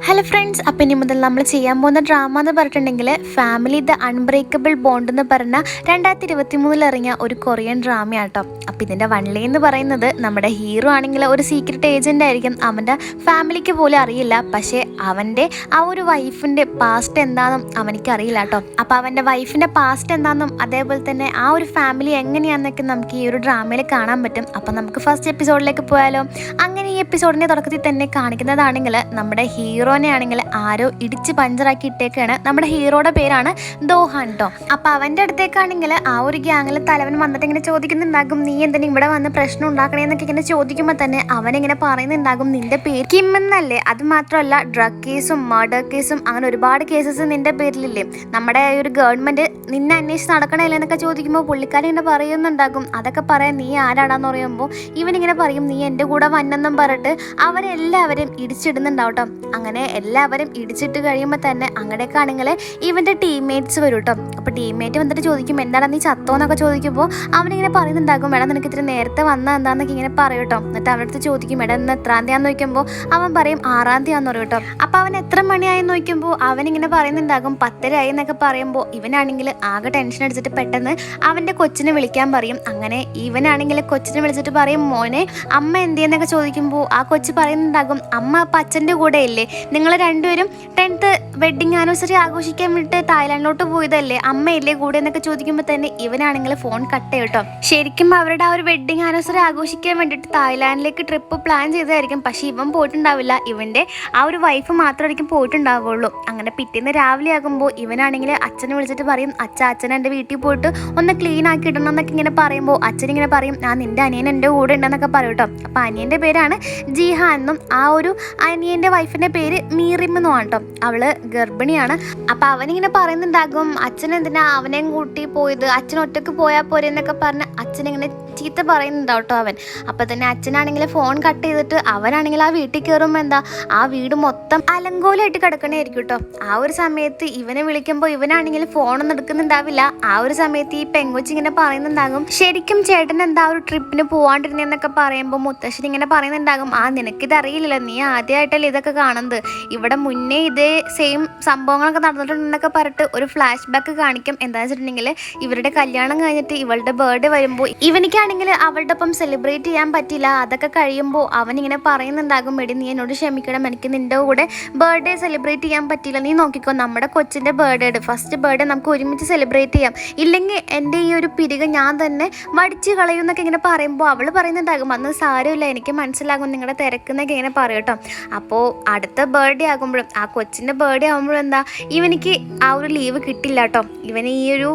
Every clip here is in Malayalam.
ഹലോ ഫ്രണ്ട്സ്, അപ്പം ഇനി മുതൽ നമ്മൾ ചെയ്യാൻ പോകുന്ന ഡ്രാമ എന്ന് പറഞ്ഞിട്ടുണ്ടെങ്കിൽ ഫാമിലി ദ അൺബ്രേക്കബിൾ ബോണ്ട് എന്ന് പറഞ്ഞ 2023 ഇറങ്ങിയ ഒരു കൊറിയൻ ഡ്രാമയാട്ടോ. അപ്പം ഇതിൻ്റെ വൺലേ എന്ന് പറയുന്നത് നമ്മുടെ ഹീറോ ആണെങ്കിൽ ഒരു സീക്രട്ട് ഏജൻ്റ് ആയിരിക്കും. അവൻ്റെ ഫാമിലിക്ക് പോലും അറിയില്ല. പക്ഷേ അവൻ്റെ ആ ഒരു വൈഫിൻ്റെ പാസ്റ്റ് എന്താണെന്നും അവനിക്ക് അറിയില്ല കേട്ടോ. അപ്പോൾ അവൻ്റെ വൈഫിൻ്റെ പാസ്റ്റ് എന്താണെന്നും അതേപോലെ തന്നെ ആ ഒരു ഫാമിലി എങ്ങനെയാണെന്നൊക്കെ നമുക്ക് ഈ ഒരു ഡ്രാമയിൽ കാണാൻ പറ്റും. അപ്പം നമുക്ക് ഫസ്റ്റ് എപ്പിസോഡിലേക്ക് പോയാലോ. അങ്ങനെ ഈ എപ്പിസോഡിൻ്റെ തുടക്കത്തിൽ തന്നെ കാണിക്കുന്നതാണെങ്കിൽ നമ്മുടെ ഹീറോ ആണെങ്കിൽ ആരോ ഇടിച്ച് പഞ്ചറാക്കി ഇട്ടേക്കാണ്. നമ്മുടെ ഹീറോയുടെ പേരാണ് ദോഹാൻ ട്ടോ. അപ്പൊ അവന്റെ അടുത്തേക്കാണെങ്കിൽ ആ ഒരു ഗ്യാങ്ങിലെ തലവൻ വന്നിട്ട് ഇങ്ങനെ ചോദിക്കുന്നുണ്ടാകും, നീ എന്തിനും ഇവിടെ വന്ന് പ്രശ്നം ഉണ്ടാക്കണേന്നൊക്കെ ഇങ്ങനെ ചോദിക്കുമ്പോൾ തന്നെ അവനിങ്ങനെ പറയുന്നുണ്ടാകും, നിന്റെ പേര് കിം എന്നല്ലേ. അത് മാത്രമല്ല ഡ്രഗ് കേസും മർഡർ കേസും അങ്ങനെ ഒരുപാട് കേസസ് നിന്റെ പേരിലില്ലേ. നമ്മുടെ ഒരു ഗവൺമെന്റ് നിന്നെ അന്വേഷിച്ച് നടക്കണല്ലേ എന്നൊക്കെ ചോദിക്കുമ്പോൾ പുള്ളിക്കാരി ഇങ്ങനെ പറയുന്നുണ്ടാകും, അതൊക്കെ പറയാൻ നീ ആരാടാന്ന് പറയുമ്പോൾ ഇവനിങ്ങനെ പറയും, നീ എൻ്റെ കൂടെ വന്നെന്നും പറഞ്ഞിട്ട് അവരെല്ലാവരും ഇടിച്ചിടുന്നുണ്ടാവട്ടോ. അങ്ങനെ എല്ലാവരും ഇടിച്ചിട്ട് കഴിയുമ്പോൾ തന്നെ അങ്ങനെയൊക്കെ ആണെങ്കിൽ ഇവൻ്റെ ടീംമേറ്റ്സ് വരും കേട്ടോ. അപ്പോൾ ടീംമേറ്റ് വന്നിട്ട് ചോദിക്കും, എന്താണ് നീ ചത്തോന്നൊക്കെ ചോദിക്കുമ്പോൾ അവനിങ്ങനെ പറയുന്നുണ്ടാകും, മേഡം നിനക്ക് ഇത്തിരി നേരത്തെ വന്നാൽ എന്താണെന്നൊക്കെ ഇങ്ങനെ പറയും കേട്ടോ. എന്നിട്ട് അവൻ്റെ അടുത്ത് ചോദിക്കും, മേഡം ഇന്ന് എത്രാം തീയതിയാന്ന് ചോദിക്കുമ്പോൾ അവൻ പറയും 6-ാം തീയതിയാന്ന് പറയും കേട്ടോ. അപ്പോൾ അവൻ എത്ര മണിയായെന്ന് ചോദിക്കുമ്പോൾ അവനിങ്ങനെ പറയുന്നുണ്ടാകും 10:30 എന്നൊക്കെ പറയുമ്പോൾ ഇവനാണെങ്കിൽ ആകെ ടെൻഷൻ അടിച്ചിട്ട് പെട്ടെന്ന് അവൻ്റെ കൊച്ചിനെ വിളിക്കാൻ പറയും. അങ്ങനെ ഇവനാണെങ്കിൽ കൊച്ചിനെ വിളിച്ചിട്ട് പറയും, മോനെ അമ്മ എന്തിയെന്നൊക്കെ ചോദിക്കുമ്പോൾ ആ കൊച്ച് പറയുന്നുണ്ടാകും, അമ്മ അപ്പം അച്ഛൻ്റെ കൂടെ ഇല്ലേ, നിങ്ങൾ രണ്ടുപേരും 10th വെഡിങ് ആനിവേഴ്സറി ആഘോഷിക്കാൻ വേണ്ടിയിട്ട് തായ്ലാൻഡിലോട്ട് പോയതല്ലേ, അമ്മയില്ലേ കൂടെ എന്നൊക്കെ ചോദിക്കുമ്പോൾ തന്നെ ഇവനാണെങ്കിൽ ഫോൺ കട്ട് ചെയ്യും കേട്ടോ. ശരിക്കും അവരുടെ ആ ഒരു വെഡിങ് ആനിവേഴ്സറി ആഘോഷിക്കാൻ വേണ്ടിയിട്ട് തായ്ലാൻഡിലേക്ക് ട്രിപ്പ് പ്ലാൻ ചെയ്തതായിരിക്കും. പക്ഷേ ഇവൻ പോയിട്ടുണ്ടാവില്ല, ഇവൻ്റെ ആ ഒരു വൈഫ് മാത്രമായിരിക്കും പോയിട്ടുണ്ടാവുള്ളൂ. അങ്ങനെ പിറ്റേന്ന് രാവിലെ ആകുമ്പോൾ ഇവനാണെങ്കിൽ അച്ഛനെ വിളിച്ചിട്ട് പറയും, അച്ഛൻ എൻ്റെ വീട്ടിൽ പോയിട്ട് ഒന്ന് ക്ലീൻ ആക്കി ഇടണം എന്നൊക്കെ ഇങ്ങനെ പറയുമ്പോൾ അച്ഛനിങ്ങനെ പറയും, നിൻ്റെ അനിയൻ എൻ്റെ കൂടെ ഉണ്ടെന്നൊക്കെ പറയും കേട്ടോ. അപ്പോൾ അനിയൻ്റെ പേരാണ് ജിഹാൻ എന്നും ആ ഒരു അനിയൻ്റെ വൈഫിൻ്റെ പേര് മീറിം എന്നുമാണ് കേട്ടോ. അവള് ഗർഭിണിയാണ്. അപ്പം അവനിങ്ങനെ പറയുന്നുണ്ടാകും, അച്ഛൻ എന്തിനാ അവനെയും കൂട്ടി പോയത്, അച്ഛൻ ഒറ്റക്ക് പോയാൽ പോരെ എന്നൊക്കെ പറഞ്ഞ് അച്ഛനിങ്ങനെ ചീത്ത പറയുന്നുണ്ടാവും കേട്ടോ അവൻ. അപ്പം തന്നെ അച്ഛനാണെങ്കിൽ ഫോൺ കട്ട് ചെയ്തിട്ട് അവനാണെങ്കിൽ ആ വീട്ടിൽ കയറുമ്പോൾ എന്താ ആ വീട് മൊത്തം അലങ്കോലമായിട്ട് കിടക്കണായിരിക്കും കേട്ടോ. ആ ഒരു സമയത്ത് ഇവനെ വിളിക്കുമ്പോൾ ഇവനാണെങ്കിൽ ഫോണൊന്നും എടുക്കുന്നുണ്ടാവില്ല. ആ ഒരു സമയത്ത് ഈ പെങ്കൊച്ചി ഇങ്ങനെ പറയുന്നുണ്ടാകും, ശരിക്കും ചേട്ടൻ എന്താ ഒരു ട്രിപ്പിന് പോവാണ്ടിരുന്നേന്നൊക്കെ പറയുമ്പോൾ മുത്തശ്ശൻ ഇങ്ങനെ പറയുന്നുണ്ടാകും, നിനക്കിത് അറിയില്ലല്ലോ, നീ ആദ്യമായിട്ടല്ലേ ഇതൊക്കെ കാണുന്നത്, ഇവിടെ മുന്നേ ഇതേ സെയിം സംഭവങ്ങളൊക്കെ നടന്നിട്ടുണ്ടെന്നൊക്കെ പറഞ്ഞിട്ട് ഒരു ഫ്ലാഷ് ബാക്ക് കാണിക്കും. എന്താണെന്ന് വെച്ചിട്ടുണ്ടെങ്കിൽ ഇവരുടെ കല്യാണം കഴിഞ്ഞിട്ട് ഇവളുടെ ബർത്ത്ഡേ വരുമ്പോൾ ഇവനിക്കാണെങ്കിൽ അവളുടെ ഒപ്പം സെലിബ്രേറ്റ് ചെയ്യാൻ പറ്റില്ല. അതൊക്കെ കഴിയുമ്പോൾ അവനിങ്ങനെ പറയുന്നുണ്ടാകും, എടി നീ എന്നോട് ക്ഷമിക്കണം, എനിക്ക് നിൻ്റെ കൂടെ ബർത്ത്ഡേ സെലിബ്രേറ്റ് ചെയ്യാൻ പറ്റില്ല, നീ നോക്കിക്കോ, നമ്മുടെ കൊച്ചിൻ്റെ ബർത്ത്ഡേ ഫസ്റ്റ് ബർത്ത്ഡേ നമുക്ക് ഒരുമിച്ച് സെലിബ്രേറ്റ് ചെയ്യാം, ഇല്ലെങ്കിൽ എൻ്റെ ഈ ഒരു പിരിക ഞാൻ തന്നെ വടിച്ച് കളയും എന്നൊക്കെ ഇങ്ങനെ പറയുമ്പോൾ അവൾ പറയുന്നുണ്ടാകും, അന്ന് സാരമില്ല, എനിക്ക് മനസ്സിലാകും നിങ്ങളുടെ തിരക്കെന്നൊക്കെ ഇങ്ങനെ പറയും കേട്ടോ. അപ്പോൾ അടുത്ത ബർത്ത്ഡേ ആകുമ്പോഴും ആ കൊച്ചിൻ്റെ ബർത്ത്ഡേ ആകുമ്പോഴും എന്താ ഇവനിക്ക് ആ ഒരു ലീവ് കിട്ടില്ല കേട്ടോ. ഇവന് ഈ ഒരു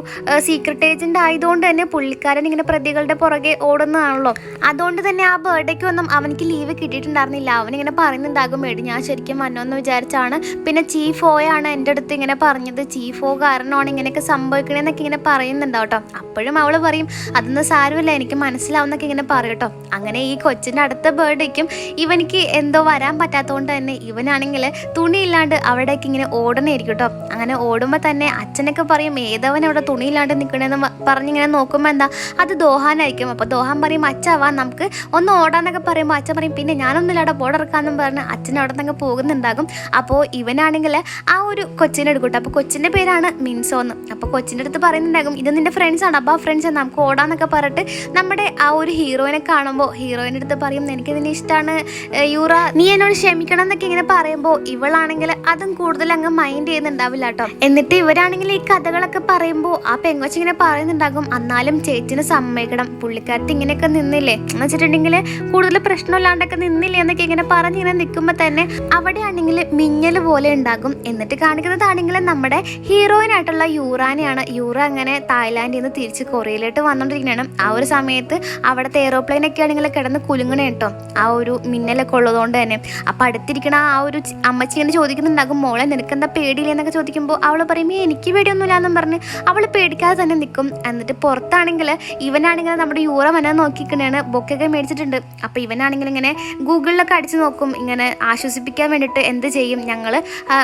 സീക്രട്ട് ഏജൻ്റ് ആയതുകൊണ്ട് തന്നെ പുള്ളിക്കാരൻ ഇങ്ങനെ പ്രതികളുടെ പുറകെ ഓടുന്നതാണല്ലോ. അതുകൊണ്ട് തന്നെ ആ ബർത്ത്ഡേക്ക് ഒന്നും അവനിക്ക് ലീവ് കിട്ടിയിട്ടുണ്ടായിരുന്നില്ല. അവനിങ്ങനെ പറയുന്നുണ്ടാകും, എടി ഞാൻ ശരിക്കും വന്നോന്ന് വിചാരിച്ചാണ്, പിന്നെ ചീഫ് ഓയാണ് എൻ്റെ അടുത്ത് ഇങ്ങനെ പറഞ്ഞത്, ചീഫ് ഓ കാരണമാണ് ഇങ്ങനെയൊക്കെ സംഭവിക്കണേന്നൊക്കെ ഇങ്ങനെ പറയുന്നുണ്ടാവും കേട്ടോ. അപ്പോഴും അവൾ പറയും, അതൊന്നും സാരമില്ല, എനിക്ക് മനസ്സിലാവുന്നൊക്കെ ഇങ്ങനെ പറയും കേട്ടോ. അങ്ങനെ ഈ കൊച്ചിൻ്റെ അടുത്ത ബർത്ത്ഡേക്കും ഇവനിക്ക് എന്തോ വരാൻ പറ്റാത്തതുകൊണ്ട് തന്നെ ഇവനാണെങ്കിൽ തുണിയില്ലാണ്ട് അവിടേക്ക് ഇങ്ങനെ ഓടണേയിരിക്കും കേട്ടോ. അങ്ങനെ ഓടുമ്പോൾ തന്നെ അച്ഛനൊക്കെ പറയും, ഏതവൻ അവിടെ തുണിയില്ലാണ്ട് നിൽക്കണേന്ന് പറഞ്ഞിങ്ങനെ നോക്കുമ്പോൾ എന്താ അത് ദോഹാനായിരിക്കും. അപ്പോൾ ദോഹാൻ പറയും, അച്ഛാ നമുക്ക് ഒന്ന് ഓടാന്നൊക്കെ പറയുമ്പോൾ അച്ഛൻ പറയും, പിന്നെ ഞാനൊന്നുമില്ലാടെ ബോർഡിറക്കാമെന്നും പറഞ്ഞ് അച്ഛൻ അവിടെ നിന്നൊക്കെ പോകുന്നുണ്ടാകും. അപ്പോൾ ഇവനാണെങ്കിൽ ആ ഒരു കൊച്ചിനെ എടുക്കട്ടെ. അപ്പോൾ കൊച്ചിൻ്റെ പേരാണ് മിൻസോ എന്ന്. അപ്പോൾ കൊച്ചിൻ്റെ അടുത്ത് പറയുന്നുണ്ടാകും, ഇത് നിൻ്റെ ഫ്രണ്ട്സാണ്, അപ്പോൾ ആ ഫ്രണ്ട്സ് നമുക്ക് ഓടാന്നൊക്കെ പറഞ്ഞിട്ട് നമ്മുടെ ആ ഒരു ഹീറോയിനെ കാണുമ്പോൾ ഹീറോയിൻ്റെ അടുത്ത് പറയും, എനിക്കിതിന് ഇഷ്ടമാണ് യൂറ, നീ എന്നോട് ക്ഷമിക്കണം എന്നൊക്കെ ഇങ്ങനെ പറയുമ്പോൾ ഇവളാണെങ്കിൽ അതും കൂടുതൽ അങ്ങ് മൈൻഡ് ചെയ്യുന്നുണ്ടാവില്ല കേട്ടോ. എന്നിട്ട് ഇവരാണെങ്കിൽ ഈ കഥകളൊക്കെ പറയുമ്പോൾ ആ പെങ്കൊച്ച് ഇങ്ങനെ പറയുന്നുണ്ടാകും, എന്നാലും ചേച്ചിനെ സമ്മതിക്കണം, പുള്ളിക്കാരത്ത് ഇങ്ങനെയൊക്കെ നിന്നില്ലേ എന്ന് വെച്ചിട്ടുണ്ടെങ്കിൽ കൂടുതൽ പ്രശ്നമില്ലാണ്ടൊക്കെ നിന്നില്ലേ എന്നൊക്കെ ഇങ്ങനെ പറഞ്ഞിങ്ങനെ നിൽക്കുമ്പോൾ തന്നെ അവിടെ ആണെങ്കിൽ മിന്നൽ പോലെ ഉണ്ടാകും. എന്നിട്ട് കാണിക്കുന്നതാണെങ്കിൽ നമ്മുടെ ഹീറോയിനായിട്ടുള്ള യൂറാനെയാണ്. യൂറ അങ്ങനെ തായ്ലാൻഡിൽ നിന്ന് തിരിച്ച് കൊറിയയിലോട്ട് വന്നുകൊണ്ടിരിക്കുകയാണ്. ആ ഒരു സമയത്ത് അവിടുത്തെ എയ്റോപ്ലെയിനൊക്കെ ആണെങ്കിൽ കിടന്ന് കുലുങ്ങണേ കേട്ടോ, ആ ഒരു മിന്നലൊക്കെ ഉള്ളതുകൊണ്ട് തന്നെ. അപ്പം അടുത്തിരിക്കണ ആ ഒരു അമ്മച്ചി ഇങ്ങനെ ചോദിക്കുന്നുണ്ടാകും, മോളെ നിനക്കെന്താ പേടിയില്ല എന്നൊക്കെ ചോദിക്കുമ്പോൾ അവൾ പറയും, എനിക്ക് പേടിയൊന്നുമില്ല എന്നും പറഞ്ഞ് അവൾ പേടിക്കാതെ തന്നെ നിൽക്കും. എന്നിട്ട് പുറത്താണെങ്കിൽ ഇവനാണെങ്കിൽ നമ്മുടെ യൂറ വരാൻ നോക്കിക്കണേണ്, ബൊക്കൊക്കെ മേടിച്ചിട്ടുണ്ട്. അപ്പോൾ ഇവനാണെങ്കിൽ ഇങ്ങനെ ഗൂഗിളിലൊക്കെ അടിച്ച് നോക്കും, ഇങ്ങനെ ആശ്വസിപ്പിക്കാൻ വേണ്ടിയിട്ട് എന്ത് ചെയ്യും, ഞങ്ങൾ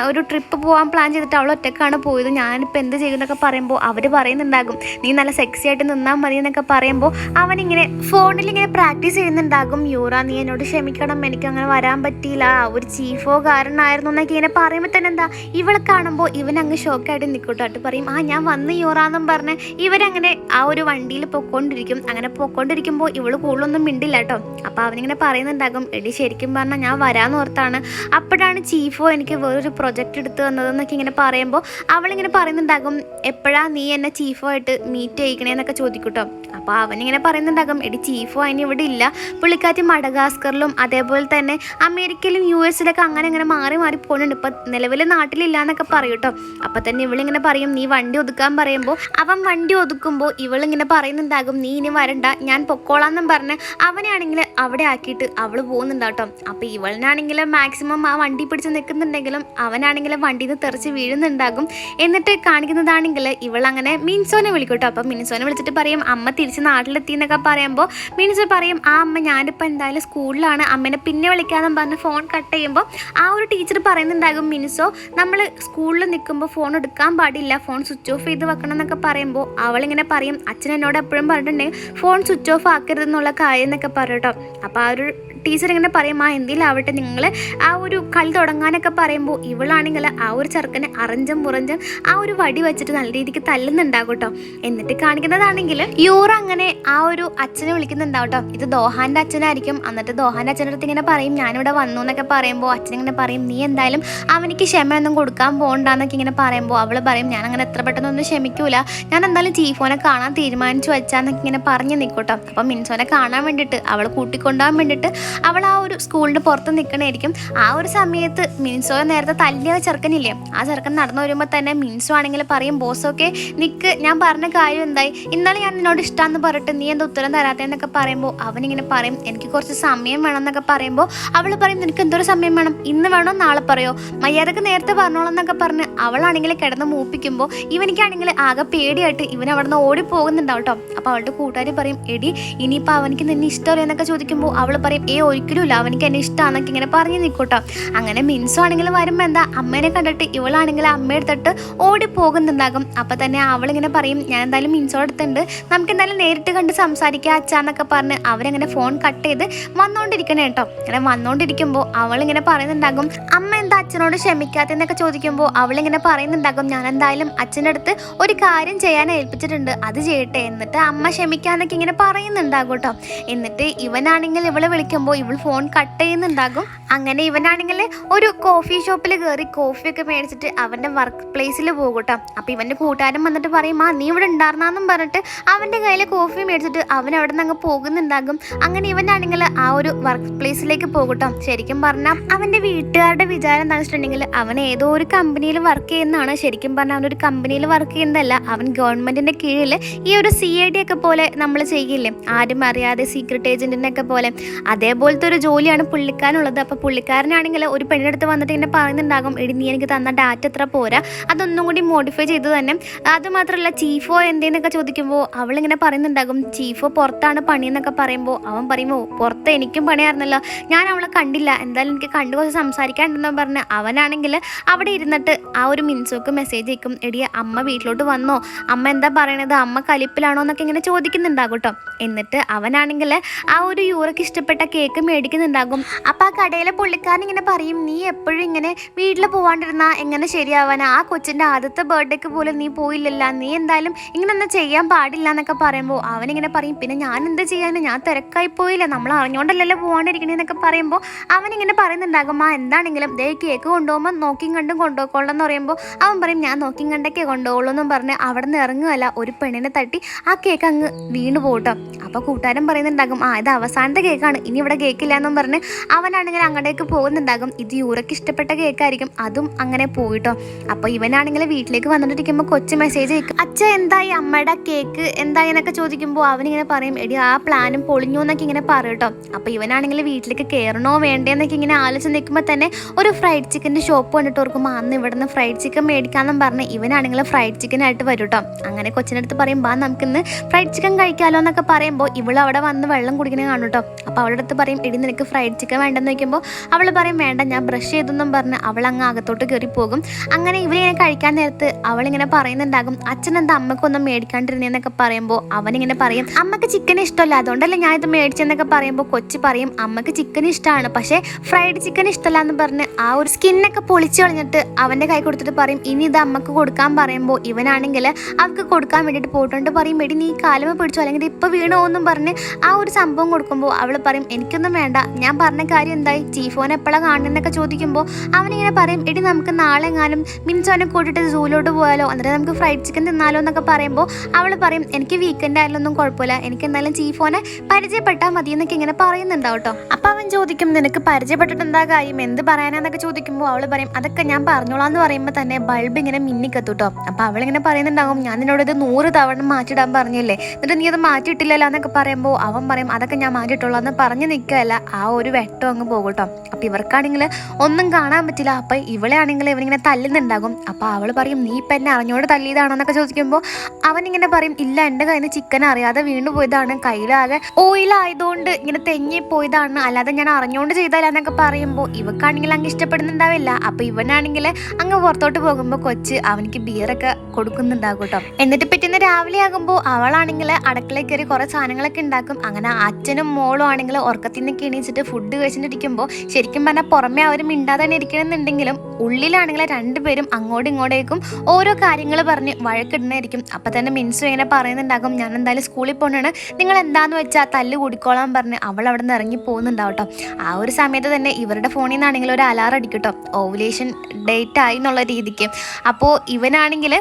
ഒരു ട്രിപ്പ് പോകാൻ പ്ലാൻ ചെയ്തിട്ട് അവൾ ഒറ്റക്കാണ് പോയത്, ഞാനിപ്പോൾ എന്ത് ചെയ്യും എന്നൊക്കെ പറയുമ്പോൾ അവർ പറയുന്നുണ്ടാകും, നീ നല്ല സെക്സി ആയിട്ട് നിന്നാൽ മതി എന്നൊക്കെ പറയുമ്പോൾ അവനിങ്ങനെ ഫോണിൽ ഇങ്ങനെ പ്രാക്ടീസ് ചെയ്യുന്നുണ്ടാകും, യൂറ നീ എന്നോട് ക്ഷമിക്കണം, എനിക്കങ്ങനെ വരാൻ പറ്റിയില്ല, ഒരു ചീഫോ വരണമായിരുന്നു എന്നൊക്കെ ഇങ്ങനെ പറയുമ്പോൾ തന്നെ എന്താ ഇവളെ കാണുമ്പോൾ ഇവനങ്ങ് ഷോക്കായിട്ട് നിൽക്കോട്ടോ. പറയും ഞാൻ വന്ന് യൂറാന്നും പറഞ്ഞ് ഇവരങ്ങനെ ആ ഒരു വണ്ടിയിൽ പൊക്കോണ്ടിരിക്കും. അങ്ങനെ പൊക്കോണ്ടിരിക്കുമ്പോൾ ഇവള് കൂടുതലൊന്നും മിണ്ടില്ല കേട്ടോ. അപ്പോൾ അവനിങ്ങനെ പറയുന്നുണ്ടാകും, എടി ശരിക്കും പറഞ്ഞാൽ ഞാൻ വരാമെന്ന് ഓർത്താണ്, അപ്പോഴാണ് ചീഫോ എനിക്ക് വേറൊരു പ്രൊജക്റ്റ് എടുത്ത് തന്നതെന്നൊക്കെ ഇങ്ങനെ പറയുമ്പോൾ അവളിങ്ങനെ പറയുന്നുണ്ടാകും, എപ്പോഴാണ് നീ എന്നെ ചീഫോ ആയിട്ട് മീറ്റ് ചെയ്യിക്കണേന്നൊക്കെ ചോദിക്കൂട്ടോ. അപ്പോൾ അവനിങ്ങനെ പറയുന്നുണ്ടാകും, എടി ചീഫോ അതിന് ഇവിടെ ഇല്ല, പുള്ളിക്കാറ്റ് മഡഗാസ്കറിലും അതേപോലെ തന്നെ അമേരിക്കയിലും US-ലൊക്കെ അങ്ങനെ മാറി പോകുന്നുണ്ട്, ഇപ്പം നിലവിൽ നാട്ടിലില്ല എന്നൊക്കെ പറയും കേട്ടോ. അപ്പം തന്നെ ഇവളിങ്ങനെ പറയും, നീ വണ്ടി ഒതുക്കാൻ പറയുമ്പോൾ അവൻ വണ്ടി ഒതുക്കുമ്പോൾ ഇവളിങ്ങനെ പറയുന്നുണ്ടാകും, നീ ഇനി വരണ്ട, ഞാൻ പൊക്കോളാന്നും പറഞ്ഞ് അവനാണെങ്കിൽ അവിടെ ആക്കിയിട്ട് അവൾ പോകുന്നുണ്ടാട്ടോ. അപ്പോൾ ഇവളിനാണെങ്കിൽ മാക്സിമം ആ വണ്ടി പിടിച്ച് നിൽക്കുന്നുണ്ടെങ്കിലും അവനാണെങ്കിൽ വണ്ടിയിൽ നിന്ന് തെറിച്ച് വീഴുന്നുണ്ടാകും. എന്നിട്ട് കാണിക്കുന്നതാണെങ്കിൽ ഇവളങ്ങനെ മിൻസോനെ വിളിക്കൂട്ടോ. അപ്പം മിൻസോനെ വിളിച്ചിട്ട് പറയും, അമ്മ തിരിച്ച് നാട്ടിലെത്തി എന്നൊക്കെ പറയുമ്പോൾ മിൻസോ പറയും, ആ അമ്മ ഞാനിപ്പോൾ എന്തായാലും സ്കൂളിലാണ്, അമ്മേനെ പിന്നെ വിളിക്കാമെന്ന് പറഞ്ഞ് ഫോൺ കട്ട് ചെയ്യുമ്പോൾ ആ ഒരു ടീച്ചർ പറയുന്നുണ്ടാകും, മിൻസോ നമ്മൾ സ്കൂളിൽ നിൽക്കുമ്പോൾ ഫോൺ എടുക്കാൻ പാടില്ല, ഫോൺ സ്വിച്ച് ഓഫ് ചെയ്ത് വെക്കണം എന്നൊക്കെ പറയുമ്പോൾ അവളിങ്ങനെ പറയും, അച്ഛൻ എന്നോട് എപ്പോഴും പറഞ്ഞിട്ടുണ്ടെങ്കിൽ ഫോൺ സ്വിച്ച് ഓഫ് ആക്കരുതെന്നുള്ള കാര്യം എന്നൊക്കെ പറയും കേട്ടോ. അപ്പോൾ ആ ഒരു ടീച്ചർ ഇങ്ങനെ പറയും, എന്തെങ്കിലും ആവട്ടെ നിങ്ങൾ ആ ഒരു കളി തുടങ്ങാനൊക്കെ പറയുമ്പോൾ ഇവളാണെങ്കിൽ ആ ഒരു ചെറുക്കനെ അറിഞ്ചും മുറഞ്ചും ആ ഒരു വടി വെച്ചിട്ട് നല്ല രീതിക്ക് തല്ലുന്നുണ്ടാകും കേട്ടോ. എന്നിട്ട് കാണിക്കുന്നതാണെങ്കിൽ യൂറ അങ്ങനെ ആ ഒരു അച്ഛനെ വിളിക്കുന്നുണ്ടാവും കേട്ടോ. ഇത് ദോഹാൻ്റെ അച്ഛനായിരിക്കും. എന്നിട്ട് ദോഹാൻ്റെ അച്ഛൻ്റെ അടുത്ത് ഇങ്ങനെ പറയും, ഞാനിവിടെ വന്നു എന്നൊക്കെ പറയുമ്പോൾ അച്ഛനിങ്ങനെ പറയും, നീ എന്തായാലും അവനിക്ക് ക്ഷമയൊന്നും കൊടുക്കാൻ പോകണ്ടെന്നൊക്കെ ഇങ്ങനെ പറയുമ്പോൾ അവൾ പറയും, ഞാൻ അങ്ങനെ എത്ര പെട്ടെന്നൊന്നും ക്ഷമിക്കൂല, ഞാൻ എന്തായാലും ചീഫോനെ കാണാൻ തീരുമാനിച്ചു വെച്ചാന്നൊക്കെ ഇങ്ങനെ പറഞ്ഞ് നിൽക്കൂട്ടോ. അപ്പം മിൻസോനെ കാണാൻ വേണ്ടിയിട്ട് അവൾ കൂട്ടിക്കൊണ്ടുപോകാൻ വേണ്ടിയിട്ട് അവൾ ആ ഒരു സ്കൂളിൻ്റെ പുറത്ത് നിൽക്കണമായിരിക്കും. ആ ഒരു സമയത്ത് മിൻസോയെ നേരത്തെ തല്ലിയ ചെറുക്കനില്ലേ, ആ ചെറുക്കൻ നടന്നു വരുമ്പോൾ തന്നെ മിൻസോ ആണെങ്കിൽ പറയും, ബോസൊക്കെ നിൽക്ക്, ഞാൻ പറഞ്ഞ കാര്യം എന്തായി, ഇന്നലെ ഞാൻ നിന്നോട് ഇഷ്ടമാണെന്ന് പറഞ്ഞിട്ട് നീ എന്താ ഉത്തരം തരാത്തതെന്നൊക്കെ പറയുമ്പോൾ അവനിങ്ങനെ പറയും, എനിക്ക് കുറച്ച് സമയം വേണം എന്നൊക്കെ പറയുമ്പോൾ അവൾ പറയും, നിനക്ക് എന്തൊരു സമയം വേണം, ഇന്ന് വേണോ നാളെ പറയോ, മര്യാദക്ക് നേരത്തെ പറഞ്ഞോളാം എന്നൊക്കെ പറഞ്ഞ് അവളാണെങ്കിൽ കിടന്ന് മൂപ്പിക്കുമ്പോൾ ഇവനിക്കാണെങ്കിൽ ആകെ പേടിയായിട്ട് ഇവൻ അവിടെ നിന്ന് ഓടിപ്പോകുന്നുണ്ടാവും കേട്ടോ. അപ്പോൾ അവളുടെ കൂട്ടുകാർ പറയും, എടി ഇനിയിപ്പോൾ അവനിക്ക് നിന്നെ ഇഷ്ടമല്ലോ എന്നൊക്കെ ചോദിക്കുമ്പോൾ അവൾ പറയും, ഒരിക്കലും ഇല്ല, അവനിക്ക് എന്നെ ഇഷ്ടമാണെന്നൊക്കെ ഇങ്ങനെ പറഞ്ഞു നിൽക്കൂട്ടോ. അങ്ങനെ മിൻസോ ആണെങ്കിൽ വരുമ്പോൾ എന്താ അമ്മേനെ കണ്ടിട്ട് ഇവളാണെങ്കിൽ അമ്മ എടുത്തിട്ട് ഓടി പോകുന്നുണ്ടാകും. അപ്പം തന്നെ അവളിങ്ങനെ പറയും, ഞാൻ എന്തായാലും മിൻസോ എടുത്തുണ്ട്, നമുക്ക് എന്തായാലും നേരിട്ട് കണ്ട് സംസാരിക്കുക അച്ഛാന്നൊക്കെ പറഞ്ഞ് അവരങ്ങനെ ഫോൺ കട്ട് ചെയ്ത് വന്നുകൊണ്ടിരിക്കണേ കേട്ടോ. അങ്ങനെ വന്നുകൊണ്ടിരിക്കുമ്പോൾ അവളിങ്ങനെ പറയുന്നുണ്ടാകും, അമ്മ എന്താ അച്ഛനോട് ക്ഷമിക്കാത്തെന്നൊക്കെ ചോദിക്കുമ്പോൾ അവളിങ്ങനെ പറയുന്നുണ്ടാകും, ഞാൻ എന്തായാലും അച്ഛൻ്റെ അടുത്ത് ഒരു കാര്യം ചെയ്യാൻ ഏൽപ്പിച്ചിട്ടുണ്ട്, അത് ചെയ്യട്ടെ, എന്നിട്ട് അമ്മ ക്ഷമിക്കാന്നൊക്കെ ഇങ്ങനെ പറയുന്നുണ്ടാകും കേട്ടോ. എന്നിട്ട് ഇവനാണെങ്കിൽ ഇവളെ വിളിക്കുമ്പോൾ ഇവൾ ഫോൺ കട്ട് ചെയ്യുന്നുണ്ടാകും. അങ്ങനെ ഇവനാണെങ്കിൽ ഒരു കോഫി ഷോപ്പിൽ കയറി കോഫിയൊക്കെ മേടിച്ചിട്ട് അവൻ്റെ വർക്ക് പ്ലേസിൽ പോകും കേട്ടോ. അപ്പോൾ ഇവൻ്റെ കൂട്ടുകാരൻ വന്നിട്ട് പറയും, നീ ഇവിടെ ഉണ്ടായിരുന്നെന്നും പറഞ്ഞിട്ട് അവൻ്റെ കയ്യിൽ കോഫി മേടിച്ചിട്ട് അവൻ അവിടെ നിന്ന് അങ്ങ് പോകുന്നുണ്ടാകും. അങ്ങനെ ഇവനാണെങ്കിൽ ആ ഒരു വർക്ക് പ്ലേസിലേക്ക് പോകും കേട്ടോ. ശരിക്കും പറഞ്ഞാൽ അവൻ്റെ വീട്ടുകാരുടെ വിചാരം എന്താണെന്ന് വെച്ചിട്ടുണ്ടെങ്കിൽ അവൻ ഏതോ ഒരു കമ്പനിയിൽ വർക്ക് ചെയ്യുന്നതാണ്. ശരിക്കും പറഞ്ഞാൽ അവനൊരു കമ്പനിയിൽ വർക്ക് ചെയ്യുന്നതല്ല, അവൻ ഗവൺമെൻറ്റിൻ്റെ കീഴിൽ ഈ ഒരു CID ഒക്കെ പോലെ നമ്മൾ ചെയ്യില്ലേ, ആരും അറിയാതെ സീക്രട്ട് ഏജൻറ്റിൻ്റെ ഒക്കെ പോലെ, അതേപോലത്തെ ഒരു ജോലിയാണ് പുള്ളിക്കാരനുള്ളത്. അപ്പോൾ പുള്ളിക്കാരനാണെങ്കിൽ ഒരു പെണ്ണെടുത്ത് വന്നിട്ട് ഇങ്ങനെ പറയുന്നുണ്ടാകും, എടി നീ എനിക്ക് തന്ന ഡാറ്റ എത്ര പോരാ, അതൊന്നും കൂടി മോഡിഫൈ ചെയ്ത് തന്നെ, അതുമാത്രമല്ല ചീഫോ എന്തേന്നൊക്കെ ചോദിക്കുമ്പോൾ അവളിങ്ങനെ പറയുന്നുണ്ടാകും, ചീഫോ പുറത്താണ് പണിയെന്നൊക്കെ പറയുമ്പോൾ അവൻ പറയുമ്പോൾ പുറത്ത് എനിക്കും പണിയായിരുന്നല്ലോ, ഞാൻ അവളെ കണ്ടില്ല, എന്തായാലും എനിക്ക് കണ്ടു കുറച്ച് സംസാരിക്കാണ്ടെന്ന് പറഞ്ഞ് അവനാണെങ്കിൽ അവിടെ ഇരുന്നിട്ട് ആ ഒരു മിൻസോക്ക് മെസ്സേജ് അയക്കും, എടി അമ്മ വീട്ടിലോട്ട് വന്നോ, അമ്മ എന്താ പറയണത്, അമ്മ കലിപ്പിലാണോ എന്നൊക്കെ ഇങ്ങനെ ചോദിക്കുന്നുണ്ടാകും കേട്ടോ. എന്നിട്ട് അവനാണെങ്കിൽ ആ ഒരു യൂറയ്ക്ക് ഇഷ്ടപ്പെട്ട കേക്ക് മേടിക്കുന്നുണ്ടാകും. അപ്പം ആ കടയിലെ പുള്ളിക്കാരൻ ഇങ്ങനെ പറയും, നീ എപ്പോഴും ഇങ്ങനെ വീട്ടിൽ പോകാണ്ടിരുന്നാൽ എങ്ങനെ ശരിയാവാനാ, ആ കൊച്ചിൻ്റെ ആദ്യത്തെ ബർത്ത്ഡേക്ക് പോലും നീ പോയില്ലല്ല, നീ എന്തായാലും ഇങ്ങനൊന്നും ചെയ്യാൻ പാടില്ല എന്നൊക്കെ പറയുമ്പോൾ അവനിങ്ങനെ പറയും, പിന്നെ ഞാൻ എന്ത് ചെയ്യാനും, ഞാൻ തിരക്കായി പോയില്ല, നമ്മൾ അറിഞ്ഞുകൊണ്ടല്ലല്ലോ പോകാണ്ടിരിക്കണേന്നൊക്കെ പറയുമ്പോൾ അവനിങ്ങനെ പറയുന്നുണ്ടാകും, എന്താണെങ്കിലും ദേ കേക്ക് കൊണ്ടുപോകുമ്പോൾ നോക്കിയും കണ്ടും കൊണ്ടുപോയിക്കോളാം എന്ന് പറയുമ്പോൾ അവൻ പറയും, ഞാൻ നോക്കിയും കണ്ടൊക്കെ കൊണ്ടുപോകുള്ളൂ എന്നും പറഞ്ഞ് അവിടെ നിന്ന് ഇറങ്ങുകയല്ല, ഒരു പെണ്ണിനെ തട്ടി ആ കേക്ക് അങ്ങ് വീണു പോകട്ടോ. അപ്പോൾ കൂട്ടുകാരൻ പറയുന്നുണ്ടാകും, ഇത് അവസാനത്തെ കേക്കാണ്, ഇനി ഇവിടെ കേക്കില്ല എന്നും പറഞ്ഞ് അവനാണെങ്കിൽ അങ്ങോട്ടേക്ക് പോകുന്നുണ്ടാകും. ഇത് യൂറയ്ക്ക് ഇഷ്ടപ്പെട്ട കേക്കായിരിക്കും, അതും അങ്ങനെ പോയിട്ടോ. അപ്പോൾ ഇവനാണെങ്കിൽ വീട്ടിലേക്ക് വന്നിട്ടിരിക്കുമ്പോൾ കൊച്ചു മെസ്സേജ് അയക്കും, അച്ഛ എന്തായി അമ്മയുടെ കേക്ക് എന്തായി എന്നൊക്കെ ചോദിക്കുമ്പോൾ അവനിങ്ങനെ പറയും, എടി ആ പ്ലാനും പൊളിഞ്ഞു എന്നൊക്കെ ഇങ്ങനെ പറയും കേട്ടോ. അപ്പോൾ ഇവനാണെങ്കിൽ വീട്ടിലേക്ക് കയറണോ വേണ്ടേന്നൊക്കെ ഇങ്ങനെ ആലോചിച്ച് നിൽക്കുമ്പോൾ തന്നെ ഒരു ഫ്രൈഡ് ചിക്കൻ്റെ ഷോപ്പ് കണ്ടിട്ട് ഓർക്കുമ്പോൾ അന്ന് ഇവിടെ നിന്ന് ഫ്രൈഡ് ചിക്കൻ മേടിക്കാമെന്നും പറഞ്ഞ് ഇവനാണെങ്കിൽ ഫ്രൈഡ് ചിക്കനായിട്ട് വരും കേട്ടോ. അങ്ങനെ കൊച്ചിനടുത്ത് പറയും, നമുക്കിന്ന് ഫ്രൈഡ് ചിക്കൻ കഴിക്കാമല്ലോ എന്നൊക്കെ പറയുമ്പോൾ ഇവൾ അവിടെ വന്ന് വെള്ളം കുടിക്കണേ കാണും കേട്ടോ. അപ്പോൾ അവളുടെ അടുത്ത് പറയും, പറയും എടി നിനക്ക് ഫ്രൈഡ് ചിക്കൻ വേണ്ടെന്ന് വയ്ക്കുമ്പോൾ അവൾ പറയും വേണ്ട ഞാൻ ബ്രഷ് ചെയ്തെന്നും പറഞ്ഞ് അവൾ അങ്ങ് അകത്തോട്ട് കയറി പോകും. അങ്ങനെ ഇവരിങ്ങനെ കഴിക്കാൻ നേരത്ത് അവളിങ്ങനെ പറയുന്നുണ്ടാകും അച്ഛൻ എന്താ അമ്മക്കൊന്നും മേടിക്കാണ്ടിരുന്നേന്നൊക്കെ പറയുമ്പോൾ അവനിങ്ങനെ പറയും അമ്മക്ക് ചിക്കൻ ഇഷ്ടമല്ല അതുകൊണ്ടല്ലേ ഞാൻ ഇത് മേടിച്ചെന്നൊക്കെ പറയുമ്പോൾ കൊച്ചു പറയും അമ്മക്ക് ചിക്കൻ ഇഷ്ടമാണ് പക്ഷേ ഫ്രൈഡ് ചിക്കൻ ഇഷ്ടമല്ല എന്ന് പറഞ്ഞ് ആ ഒരു സ്കിന്നൊക്കെ പൊളിച്ചു കളഞ്ഞിട്ട് അവൻ്റെ കൈ കൊടുത്തിട്ട് പറയും ഇനി ഇത് അമ്മക്ക് കൊടുക്കാൻ പറയുമ്പോൾ ഇവനാണെങ്കിൽ അവൾക്ക് കൊടുക്കാൻ വേണ്ടിയിട്ട് പോയിട്ടുണ്ട് പറയും എടി നീ കാലുമ പിടിച്ചോ അല്ലെങ്കിൽ ഇപ്പോൾ വീണോ എന്നും പറഞ്ഞ് ആ ഒരു സംഭവം കൊടുക്കുമ്പോൾ അവൾ പറയും എനിക്കൊന്നും വേണ്ട ഞാൻ പറഞ്ഞ കാര്യം എന്തായി ചീഫോനെ എപ്പോഴാണ് കാണുന്നതെന്നൊക്കെ ചോദിക്കുമ്പോൾ അവനിങ്ങനെ പറയും എടി നമുക്ക് നാളെ എങ്ങാനും മിൻസോനെ കൂട്ടിയിട്ട് സൂലോട്ട് പോയാലോ എന്നിട്ട് നമുക്ക് ഫ്രൈഡ് ചിക്കൻ തിന്നാലോ എന്നൊക്കെ പറയുമ്പോൾ അവൾ പറയും എനിക്ക് വീക്കെൻഡ് ആയാലൊന്നും കുഴപ്പമില്ല എനിക്ക് എന്തായാലും ചീഫോനെ പരിചയപ്പെട്ടാൽ മതി എന്നൊക്കെ ഇങ്ങനെ പറയുന്നുണ്ടാവും കേട്ടോ. അപ്പോൾ അവൻ ചോദിക്കും നിനക്ക് പരിചയപ്പെട്ടിട്ട് എന്താ കാര്യം എന്ത് പറയാനാന്നൊക്കെ ചോദിക്കുമ്പോൾ അവൾ പറയും അതൊക്കെ ഞാൻ പറഞ്ഞോളാം എന്ന് പറയുമ്പോൾ തന്നെ ബൾബ് ഇങ്ങനെ മിന്നിക്കത്തു കേട്ടോ. അപ്പോൾ അവളിങ്ങനെ പറയുന്നുണ്ടാകും ഞാൻ നിന്നോട് ഇത് 100 തവണ മാറ്റിയിടാൻ പറഞ്ഞില്ലേ എന്നിട്ട് നീ അത് മാറ്റിയിട്ടില്ലല്ലോ എന്നൊക്കെ പറയുമ്പോൾ അവൻ പറയും അതൊക്കെ ഞാൻ മാറ്റിയിട്ടുള്ളൂ എന്ന് പറഞ്ഞ് നിൽക്കുകയല്ല ആ ഒരു വെട്ടം അങ്ങ് പോകും കേട്ടോ. അപ്പോൾ ഇവർക്കാണെങ്കിൽ ഒന്നും കാണാൻ പറ്റില്ല. അപ്പോൾ ഇവളെ ആണെങ്കിൽ ഇവനിങ്ങനെ തല്ലുന്നുണ്ടാകും. അപ്പോൾ അവൾ പറയും നീ ഇപ്പം എന്നെ അറിഞ്ഞോട് തല്ലിയതാണോ എന്നൊക്കെ ചോദിക്കുമ്പോൾ അവനിങ്ങനെ പറയും ഇല്ല എൻ്റെ കയ്യിൽ നിന്ന് ചിക്കൻ അറിയാതെ വീണു പോയതാണ് കയ്യിലാകെ ഓയിലായതുകൊണ്ട് ഇങ്ങനെ തെങ്ങി പോയതാണ് അല്ലാതെ ഞാൻ അറിഞ്ഞുകൊണ്ട് ചെയ്താല എന്നൊക്കെ പറയുമ്പോൾ ഇവക്കാണെങ്കിൽ അങ്ങ് ഇഷ്ടപ്പെടുന്നുണ്ടാവില്ല. അപ്പോൾ ഇവനാണെങ്കിൽ അങ്ങ് പുറത്തോട്ട് പോകുമ്പോൾ കൊച്ച് അവനിക്ക് ബിയറൊക്കെ കൊടുക്കുന്നുണ്ടാകും കേട്ടോ. എന്നിട്ട് പിറ്റേന്ന് രാവിലെ ആകുമ്പോൾ അവളാണെങ്കിൽ അടുക്കളയിൽ കയറി കുറേ സാധനങ്ങളൊക്കെ ഉണ്ടാക്കും. അങ്ങനെ അച്ഛനും മോളും ആണെങ്കിൽ ഉറക്കത്തിൽ നിന്നൊക്കെ എണീച്ചിട്ട് ഫുഡ് കഴിച്ചിട്ടിരിക്കുമ്പോൾ ശരിക്കും പറഞ്ഞാൽ പുറമെ അവർ മിണ്ടാതെ തന്നെ ഇരിക്കണമെന്നുണ്ടെങ്കിലും ഉള്ളിലാണെങ്കിൽ രണ്ടുപേരും അങ്ങോട്ടും ഇങ്ങോട്ടേക്കും ഓരോ കാര്യങ്ങൾ പറഞ്ഞ് വഴക്കിടുന്നതായിരിക്കും. അപ്പം തന്നെ മിൻസു ഇങ്ങനെ പറയുന്നുണ്ടാകും ഞാൻ എന്തായാലും സ്കൂളിൽ പോകണാണ് നിങ്ങൾ എന്താന്ന് വെച്ചാൽ തല്ല് കൂടിക്കോളാൻ പറഞ്ഞ് അവൾ അവിടെ നിന്ന് ഇറങ്ങി പോകുന്നുണ്ടാവും കേട്ടോ. ആ ഒരു സമയത്ത് തന്നെ ഇവരുടെ ഫോണിൽ നിന്നാണെങ്കിൽ ഒരു അലാറം അടിക്കും കേട്ടോ ഓവുലേഷൻ ഡേറ്റ് ആയി എന്നുള്ള രീതിക്ക്. അപ്പോൾ ഇവനാണെങ്കിൽ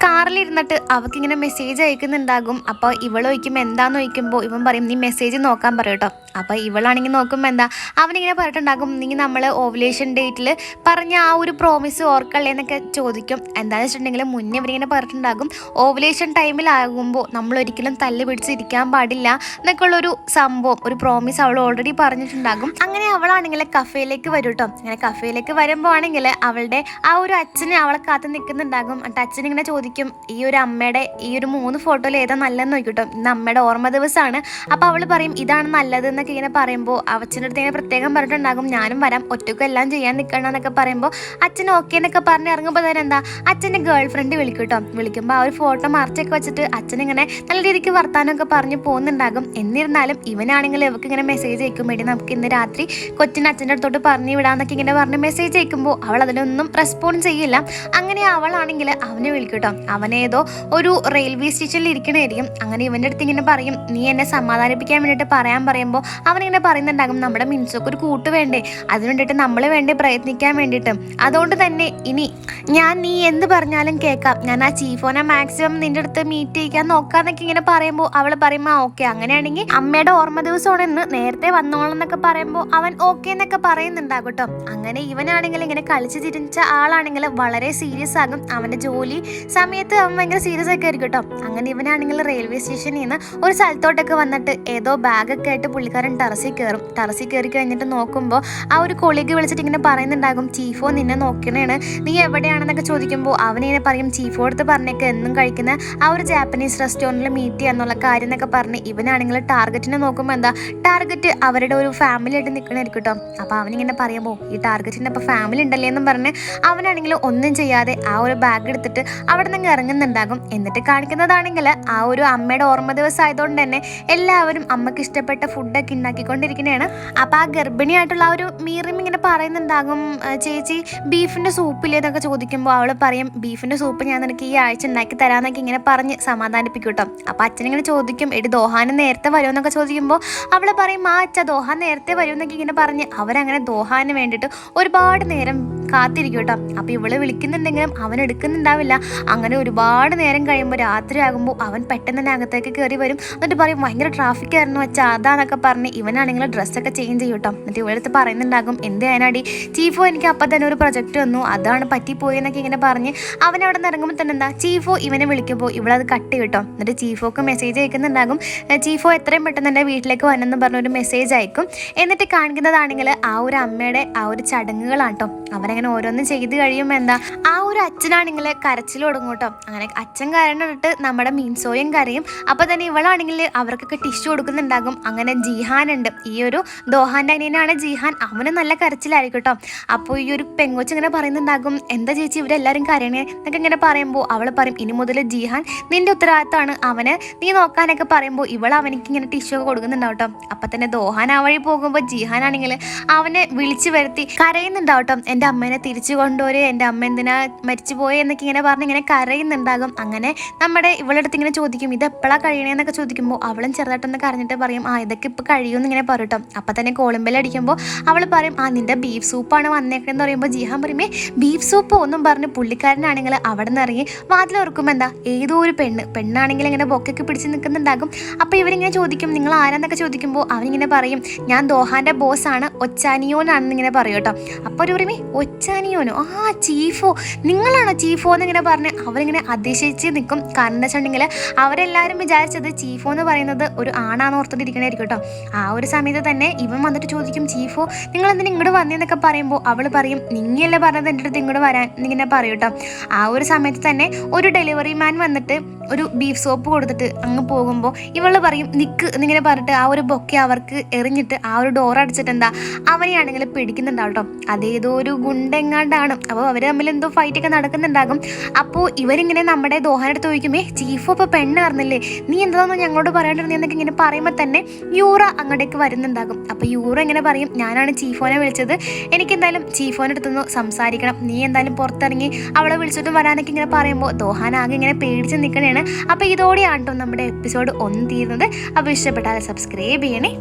കാറിലിരുന്നിട്ട് അവൾക്കിങ്ങനെ മെസ്സേജ് അയക്കുന്നുണ്ടാകും. അപ്പോൾ ഇവൾ ചോദിക്കുമ്പോൾ എന്താന്ന് ചോദിക്കുമ്പോൾ ഇവൻ പറയും നീ മെസ്സേജ് നോക്കാൻ പറയും കേട്ടോ. അപ്പോൾ ഇവളാണെങ്കിൽ നോക്കുമ്പോൾ എന്താ അവനിങ്ങനെ പറഞ്ഞിട്ടുണ്ടാകും നീ നമ്മൾ ഓവുലേഷൻ ഡേറ്റിൽ പറഞ്ഞ ആ ഒരു പ്രോമിസ് ഓർക്കല്ലേ എന്നൊക്കെ ചോദിക്കും. എന്താണെന്ന് വെച്ചിട്ടുണ്ടെങ്കിൽ മുന്നേ ഇവരിങ്ങനെ പറഞ്ഞിട്ടുണ്ടാകും ഓവുലേഷൻ ടൈമിലാകുമ്പോൾ നമ്മൾ ഒരിക്കലും തല്ല് പിടിച്ചിരിക്കാൻ പാടില്ല എന്നൊക്കെ ഉള്ളൊരു സംഭവം ഒരു പ്രോമിസ് അവൾ ഓൾറെഡി പറഞ്ഞിട്ടുണ്ടാകും. അങ്ങനെ അവളാണെങ്കിൽ കഫേയിലേക്ക് വരും കേട്ടോ. അങ്ങനെ കഫേയിലേക്ക് വരുമ്പോൾ ആണെങ്കിൽ അവളുടെ ആ ഒരു അച്ഛന് അവളെ കാത്ത് നിൽക്കുന്നുണ്ടാകും. എന്നിട്ട് അച്ഛൻ ഇങ്ങനെ ചോദിക്കും ഈ ഒരു അമ്മയുടെ ഈ ഒരു 3 ഫോട്ടോയിൽ ഏതാ നല്ലതെന്ന് നോക്കിട്ടോ ഇന്ന് അമ്മയുടെ ഓർമ്മ ദിവസമാണ്. അപ്പോൾ അവൾ പറയും ഇതാണ് നല്ലത് എന്നൊക്കെ ഇങ്ങനെ പറയുമ്പോൾ അച്ഛൻ്റെ അടുത്ത് ഇങ്ങനെ പ്രത്യേകം പറഞ്ഞിട്ടുണ്ടാകും ഞാനും വരാം ഒറ്റയ്ക്കും എല്ലാം ചെയ്യാൻ നിൽക്കണം എന്നൊക്കെ പറയുമ്പോൾ അച്ഛൻ ഓക്കെ എന്നൊക്കെ പറഞ്ഞ് ഇറങ്ങുമ്പോൾ തന്നെ എന്താ അച്ഛൻ്റെ ഗേൾ ഫ്രണ്ട് വിളിക്കും കേട്ടോ. വിളിക്കുമ്പോൾ ആ ഒരു ഫോട്ടോ മറച്ചൊക്കെ വെച്ചിട്ട് അച്ഛനിങ്ങനെ നല്ല രീതിക്ക് വർത്താനമൊക്കെ പറഞ്ഞ് പോകുന്നുണ്ടാകും. എന്നിരുന്നാലും ഇവനാണെങ്കിൽ ഇവർക്ക് ഇങ്ങനെ മെസ്സേജ് അയക്കും വേണ്ടി നമുക്ക് ഇന്ന് രാത്രി കൊച്ചിൻ്റെ അച്ഛൻ്റെ അടുത്തോട്ട് പറഞ്ഞു വിടാന്നൊക്കെ ഇങ്ങനെ പറഞ്ഞ് മെസ്സേജ് അയക്കുമ്പോൾ അവൾ അതിലൊന്നും റെസ്പോൺസ് ചെയ്യില്ല. അങ്ങനെ അവളാണെങ്കിൽ അവനെ വിളിക്കും കേട്ടോ. അവനേതോ ഒരു റെയിൽവേ സ്റ്റേഷനിൽ ഇരിക്കണായിരിക്കും. അങ്ങനെ ഇവൻ്റെ അടുത്ത് ഇങ്ങനെ പറയും നീ എന്നെ സമാധാനിപ്പിക്കാൻ വേണ്ടിയിട്ട് പറയാൻ പറയുമ്പോൾ അവനിങ്ങനെ പറയുന്നുണ്ടാകും നമ്മുടെ മിൻസൊക്കെ ഒരു കൂട്ട് വേണ്ടേ അതിന് വേണ്ടിയിട്ട് നമ്മൾ വേണ്ടേ പ്രയത്നിക്കാൻ വേണ്ടിയിട്ട് അതുകൊണ്ട് തന്നെ ഇനി ഞാൻ നീ എന്ത് പറഞ്ഞാലും കേൾക്കാം ഞാൻ ആ ചീഫോനെ മാക്സിമം നിൻ്റെ അടുത്ത് മീറ്റ് ചെയ്യിക്കാൻ നോക്കാന്നൊക്കെ ഇങ്ങനെ പറയുമ്പോൾ അവൾ പറയും ആ ഓക്കെ അങ്ങനെയാണെങ്കിൽ അമ്മയുടെ ഓർമ്മ ദിവസമാണെന്ന് നേരത്തെ വന്നോളാം എന്നൊക്കെ പറയുമ്പോൾ അവൻ ഓക്കെ എന്നൊക്കെ പറയുന്നുണ്ടാകും കേട്ടോ. അങ്ങനെ ഇവനാണെങ്കിൽ ഇങ്ങനെ കളിച്ച് തിരിച്ച ആളാണെങ്കിൽ വളരെ സീരിയസ് ആകും. അവൻ്റെ ജോലി സമയത്ത് അവൻ ഭയങ്കര സീരിയസ് ഒക്കെ ആയിരിക്കും കേട്ടോ. അങ്ങനെ ഇവനാണെങ്കിൽ റെയിൽവേ സ്റ്റേഷനിൽ നിന്ന് ഒരു സ്ഥലത്തോട്ടൊക്കെ വന്നിട്ട് ഏതോ ബാഗൊക്കെ ആയിട്ട് പുള്ളിക്കാരൻ ടെറസിൽ കയറും. ടെറസിൽ കയറി കഴിഞ്ഞിട്ട് നോക്കുമ്പോൾ ആ ഒരു കൊളീഗ് വിളിച്ചിട്ട് ഇങ്ങനെ പറയുന്നുണ്ടാകും ചീഫോ നിന്നെ നോക്കണേണ് നീ എവിടെയാണെന്നൊക്കെ ചോദിക്കുമ്പോൾ അവനിങ്ങനെ പറയും ചീഫോ അടുത്ത് പറഞ്ഞേക്ക് എന്നും കഴിക്കുന്ന ആ ഒരു ജാപ്പനീസ് റെസ്റ്റോറൻറ്റിൽ മീറ്റ് ചെയ്യാന്നുള്ള കാര്യം എന്നൊക്കെ പറഞ്ഞ് ഇവനാണെങ്കിൽ ടാർഗറ്റിനെ നോക്കുമ്പോൾ എന്താ ടാർഗറ്റ് അവരുടെ ഒരു ഫാമിലി ആയിട്ട് നിൽക്കണായിരിക്കും കേട്ടോ. അപ്പോൾ അവനിങ്ങനെ പറയുമ്പോൾ ഈ ടാർഗറ്റിൻ്റെ അപ്പോൾ ഫാമിലി ഉണ്ടല്ലേ എന്നും പറഞ്ഞ് അവനാണെങ്കിൽ ഒന്നും ചെയ്യാതെ ആ ഒരു ബാഗ് എടുത്തിട്ട് അവിടെ നിന്ന് ഇറങ്ങുന്നുണ്ടാകും. എന്നിട്ട് കാണിക്കുന്നതാണെങ്കിൽ ആ ഒരു അമ്മയുടെ ഓർമ്മ ദിവസം ആയതുകൊണ്ട് തന്നെ എല്ലാവരും അമ്മക്ക് ഇഷ്ടപ്പെട്ട ഫുഡൊക്കെ ഉണ്ടാക്കിക്കൊണ്ടിരിക്കുന്നതാണ്. അപ്പോൾ ആ ഗർഭിണിയായിട്ടുള്ള ആ ഒരു മീറിം ഇങ്ങനെ പറയുന്നുണ്ടാകും ചേച്ചി ബീഫിൻ്റെ സൂപ്പില്ലേ എന്നൊക്കെ ചോദിക്കുമ്പോൾ അവൾ പറയും ബീഫിൻ്റെ സൂപ്പ് ഞാൻ നിനക്ക് ഈ ആഴ്ച ഉണ്ടാക്കി തരാമെന്നൊക്കെ ഇങ്ങനെ പറഞ്ഞ് സമാധാനിപ്പിക്കും കേട്ടോ. അപ്പോൾ അച്ഛനിങ്ങനെ ചോദിക്കും എടി ദോഹാന് നേരത്തെ വരുമെന്നൊക്കെ ചോദിക്കുമ്പോൾ അവൾ പറയും ആ അച്ഛ ദോഹാൻ നേരത്തെ വരുമെന്നൊക്കെ ഇങ്ങനെ പറഞ്ഞ് അവരങ്ങനെ ദോഹാന് വേണ്ടിയിട്ട് ഒരുപാട് നേരം കാത്തിരിക്കും കേട്ടോ. അപ്പോൾ ഇവള് വിളിക്കുന്നുണ്ടെങ്കിലും അവൻ എടുക്കുന്നുണ്ടാവില്ല. അങ്ങനെ ഒരുപാട് നേരം കഴിയുമ്പോൾ രാത്രി ആകുമ്പോൾ അവൻ പെട്ടെന്ന് തന്നെ അകത്തേക്ക് കയറി വരും. എന്നിട്ട് പറയും ഭയങ്കര ട്രാഫിക് ആയിരുന്നു വെച്ചാൽ അതാന്നൊക്കെ പറഞ്ഞ് ഇവനാണെങ്കിൽ ഡ്രസ്സൊക്കെ ചേഞ്ച് ചെയ്യും കേട്ടോ. എന്നിട്ട് ഇവളടുത്ത് പറയുന്നുണ്ടാകും എന്ത് ചെയ്യാനാടി ചീഫോ എനിക്ക് അപ്പം തന്നെ ഒരു പ്രൊജക്റ്റ് വന്നു, അതാണ് പറ്റിപ്പോയി എന്നൊക്കെ ഇങ്ങനെ പറഞ്ഞ് അവനവിടെ നിന്ന് ഇറങ്ങുമ്പോൾ തന്നെ എന്താ ചീഫോ ഇവനെ വിളിക്കുമ്പോൾ ഇവളത് കട്ട് കിട്ടോ. എന്നിട്ട് ചീഫോക്ക് മെസ്സേജ് അയക്കുന്നുണ്ടാകും, ചീഫോ എത്രയും പെട്ടെന്ന് എൻ്റെ വീട്ടിലേക്ക് വന്നെന്ന് പറഞ്ഞൊരു മെസ്സേജ് അയക്കും. എന്നിട്ട് കാണിക്കുന്നതാണെങ്കിൽ ആ ഒരു അമ്മയുടെ ആ ഒരു ചടങ്ങുകളാണ് കേട്ടോ. അവരങ്ങനെ ഓരോന്നും ചെയ്ത് കഴിയുമ്പോൾ എന്താ ആ ഒരു അച്ഛനാണെങ്കിൽ കരച്ചിൽ തുടങ്ങും കേട്ടോ. അങ്ങനെ അച്ഛൻ കരഞ്ഞിട്ട് നമ്മുടെ മീൻസോയും കരയും. അപ്പോൾ തന്നെ ഇവളാണെങ്കിൽ അവർക്കൊക്കെ ടിഷ്യൂ കൊടുക്കുന്നുണ്ടാകും. അങ്ങനെ ജിഹാൻ ഉണ്ട്, ഈ ഒരു ദോഹാൻ്റെ അനിയനാണ് ജിഹാൻ, അവന് നല്ല കരച്ചിലായിരിക്കും കേട്ടോ. അപ്പോൾ ഈ ഒരു പെങ്കൊച്ച് ഇങ്ങനെ പറയുന്നുണ്ടാകും, എന്താ ചേച്ചി ഇവരെല്ലാവരും കരയണേ എന്നൊക്കെ ഇങ്ങനെ പറയുമ്പോൾ അവൾ പറയും, ഇനി മുതൽ ജിഹാൻ നിന്റെ ഉത്തരവാദിത്തമാണ്, അവന് നീ നോക്കാനൊക്കെ പറയുമ്പോൾ ഇവൾ അവനിക്ക് ഇങ്ങനെ ടിഷ്യൂ ഒക്കെ കൊടുക്കുന്നുണ്ടാവും കേട്ടോ. അപ്പം തന്നെ ദോഹാൻ ആ വഴി പോകുമ്പോൾ ജിഹാൻ ആണെങ്കിൽ അവനെ വിളിച്ചു വരുത്തി കരയുന്നുണ്ടാവും കേട്ടോ. എൻ്റെ അമ്മേനെ തിരിച്ചു കൊണ്ടുവരെ, എൻ്റെ അമ്മ എന്തിനാ മരിച്ചു പോയെ എന്നൊക്കെ ഇങ്ങനെ പറഞ്ഞ് ഇങ്ങനെ കരയുന്നുണ്ടാകും. അങ്ങനെ നമ്മുടെ ഇവളടുത്ത് ഇങ്ങനെ ചോദിക്കും, ഇത് എപ്പോഴാണ് കഴിയണേന്നൊക്കെ ചോദിക്കുമ്പോൾ അവളും ചെറുതായിട്ടൊന്ന് കരഞ്ഞിട്ട് പറയും, ഇതൊക്കെ ഇപ്പോൾ കഴിയുമെന്ന് ഇങ്ങനെ പറയും കേട്ടോ. അപ്പം തന്നെ കോളിമ്പൽ അടിക്കുമ്പോൾ അവൾ പറയും, നിന്റെ ബീഫ് സൂപ്പാണ് വന്നേക്കണെന്ന് പറയുമ്പോൾ ജിഹാൻ പറയുമേ ബീഫ് സൂപ്പ് ഒന്നും പറഞ്ഞ് പുള്ളിക്കാരനാണെങ്കിൽ അവിടെ നിന്ന് ഇറങ്ങി വാതിലോർക്കുമ്പോൾ എന്താ ഏതോ ഒരു പെണ്ണാണെങ്കിൽ ഇങ്ങനെ ബൊക്കൊക്കെ പിടിച്ച് നിൽക്കുന്നുണ്ടാകും. അപ്പോൾ ഇവരിങ്ങനെ ചോദിക്കും, നിങ്ങൾ ആരാന്നൊക്കെ ചോദിക്കുമ്പോൾ അവനിങ്ങനെ പറയും, ഞാൻ ദോഹാൻ്റെ ബോസാണ്, ഒച്ചാനിയോനാണെന്ന് ഇങ്ങനെ പറയും കേട്ടോ. അപ്പോൾ ഒരു പറയുമേ ഒച്ചാനിയോനോ, ചീഫോ നിങ്ങളാണോ ചീഫോ എന്നിങ്ങനെ പറഞ്ഞ് അവരിങ്ങനെ അതിശയിച്ച് നിൽക്കും. കാരണം എന്താ വെച്ചിട്ടുണ്ടെങ്കിൽ അവരെല്ലാവരും വിചാരിച്ചത് ചീഫോ എന്ന് പറയുന്നത് ഒരു ആണാന്ന് ഓർത്തോണ്ടിരിക്കണായിരിക്കും കേട്ടോ. ആ ഒരു സമയത്ത് തന്നെ ഇവൻ വന്നിട്ട് ചോദിക്കും, ചീഫോ നിങ്ങൾ എന്തിനാ ഇങ്ങോട്ട് വന്നേന്നൊക്കെ പറയുമ്പോൾ അവൾ പറയും, നിങ്ങയല്ലേ പറഞ്ഞത് എൻ്റെ അടുത്ത് ഇങ്ങോട്ട് വരാൻ എന്നിങ്ങനെ പറയും കേട്ടോ. ആ ഒരു സമയത്ത് തന്നെ ഒരു ഡെലിവറി മാൻ വന്നിട്ട് ഒരു ബീഫ് സോപ്പ് കൊടുത്തിട്ട് അങ്ങ് പോകുമ്പോൾ ഇവൾ പറയും നിക്ക് എന്നിങ്ങനെ പറഞ്ഞിട്ട് ആ ഒരു ബൊക്കെ അവർക്ക് എറിഞ്ഞിട്ട് ആ ഒരു ഡോർ അടിച്ചിട്ട് എന്താ അവനെയാണെങ്കിൽ പിടിക്കുന്നുണ്ടാവും കേട്ടോ. അതേതോ ഒരു ഗുണ്ടെങ്ങാണ്ടാണ്. അപ്പോൾ അവർ തമ്മിൽ എന്തോ ഫൈറ്റൊക്കെ നടക്കുന്നുണ്ടാകും. അപ്പോൾ ഇവരിങ്ങനെ നമ്മുടെ ദോഹാനടുത്ത് ചോദിക്കുമേ ചീഫോ ഇപ്പോൾ പെണ്ണ് പറഞ്ഞില്ലേ, നീ എന്താണെന്ന് ഞങ്ങളോട് പറയാണ്ടിരുന്നേ എന്നൊക്കെ ഇങ്ങനെ പറയുമ്പോൾ തന്നെ യൂറ അങ്ങോട്ടേക്ക് വരുന്നുണ്ടാകും. അപ്പോൾ യൂറ ഇങ്ങനെ പറയും, ഞാനാണ് ചീഫോനെ വിളിച്ചത്, എനിക്കെന്തായാലും ചീഫോൻ്റെ അടുത്തുനിന്ന് സംസാരിക്കണം, നീ എന്തായാലും പുറത്തിറങ്ങി അവളെ വിളിച്ചിട്ട് വരാനൊക്കെ ഇങ്ങനെ പറയുമ്പോൾ ദോഹാൻ ആകെ ഇങ്ങനെ പേടിച്ച് നിൽക്കണേ. അപ്പോൾ ഇതോടെയാണ് കേട്ടോ നമ്മുടെ എപ്പിസോഡ് 1 തീരുന്നത്. അപ്പോൾ ഇഷ്ടപ്പെട്ടാൽ സബ്സ്ക്രൈബ് ചെയ്യണേ.